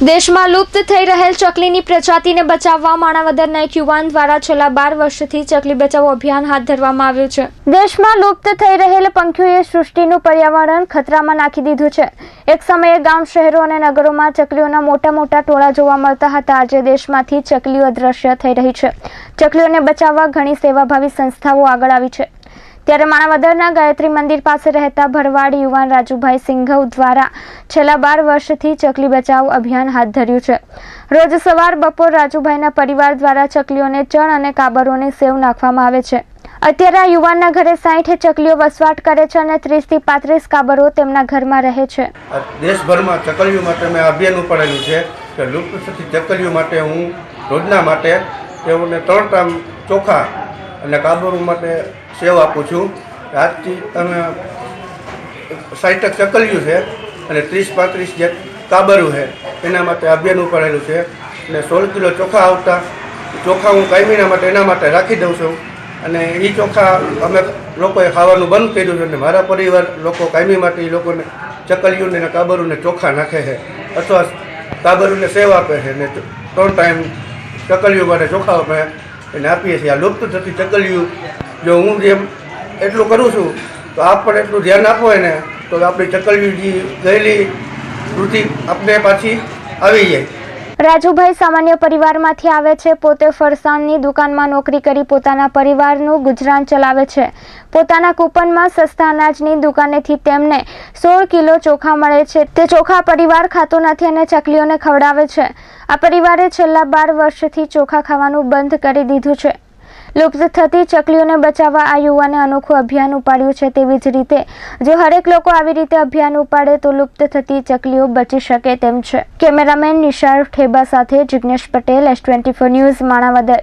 દેશમાં લુપ્ત થઈ રહેલ ચકલીની પ્રજાતિને બચાવવા માણાવદરના એક યુવાન દ્વારા છેલ્લા 12 વર્ષથી ચકલી બચાવો અભિયાન હાથ ધરવામાં આવ્યું છે। દેશમાં લુપ્ત થઈ રહેલ પંખીઓએ સૃષ્ટિનું પર્યાવરણ ખતરામાં નાખી દીધું છે। એક સમયે ગામ, શહેરો અને નગરોમાં ચકલીઓના મોટા મોટા ટોળા જોવા મળતા હતા। આજે દેશમાંથી ચકલીઓ અદૃશ્ય થઈ રહી છે। ચકલીઓને બચાવવા ઘણી સેવાભાવી સંસ્થાઓ આગળ આવી છે। ત્યારે માણાવદરના ગાયત્રી મંદિર પાસે રહેતા ભરવાડ યુવાન રાજુભાઈ સિંઘવ દ્વારા છેલ્લા 12 વર્ષથી ચકલી બચાવ અભિયાન હાથ ધર્યું છે। રોજ સવાર બપોર રાજુભાઈના પરિવાર દ્વારા ચકલીઓને ચણ અને કાબરોની સેવ નાખવામાં આવે છે। અત્યારે આ યુવાનના ઘરે 60 ચકલીઓ વસવાટ કરે છે અને 30 થી 35 કાબરો તેમના ઘરમાં રહે છે। દેશભરમાં ચકલીઓ માટે મેં અભિયાન ઉપાડેલું છે કે લુપ્ત થતી ચકલીઓ માટે હું રોજના માટે તેઓને 3 ટાઈમ ચોખા અને કાબરો માટે સેવ આપું છું। આજથી તમે 60 ચકલીઓ છે અને 30-35 જે કાબરું છે એના માટે અભિયાન ઉપાડેલું છે અને 16 કિલો ચોખા આવતા ચોખા હું કાયમીના માટે એના માટે રાખી દઉં છું અને એ ચોખા અમે લોકોએ ખાવાનું બંધ કર્યું છે અને મારા પરિવાર લોકો કાયમી માટે એ લોકોને ચકલીઓને અને કાબરુને ચોખા નાખે છે અથવા કાબરુને સેવ આપે છે અને 3 ટાઈમ ચકલીઓ માટે ચોખા અમે એને આપીએ છીએ। આ લુપ્ત થતી ચકલીઓ જો હું જેમ એટલું કરું છું તો આપ પણ એટલું ધ્યાન આપો ને તો આપણી ચકલીઓ જે ગયેલી વૃત્તિ આપણે પાછી આવી જાય। રાજુભાઈ સામાન્ય પરિવારમાંથી આવે છે। પોતે ફરસાણની દુકાનમાં નોકરી કરી પોતાના પરિવારનું ગુજરાન ચલાવે છે। પોતાના કૂપનમાં સસ્તા અનાજની દુકાનેથી તેમને 16 કિલો ચોખા મળે છે। તે ચોખા પરિવાર ખાતો નથી અને ચકલીઓને ખવડાવે છે। આ પરિવારે છેલ્લા 12 વર્ષથી ચોખા ખાવાનું બંધ કરી દીધું છે। લુપ્ત થતી ચકલીઓને બચાવવા આ યુવાને અનોખું અભિયાન ઉપાડ્યું છે। તેવી જ રીતે જો હરેક લોકો આવી રીતે અભિયાન ઉપાડે તો લુપ્ત થતી ચકલીઓ બચી શકે તેમ છે। કેમેરામેન નિશાર ઠેબા સાથે જિગ્નેશ પટેલ, S24 ન્યૂઝ, માણાવદર।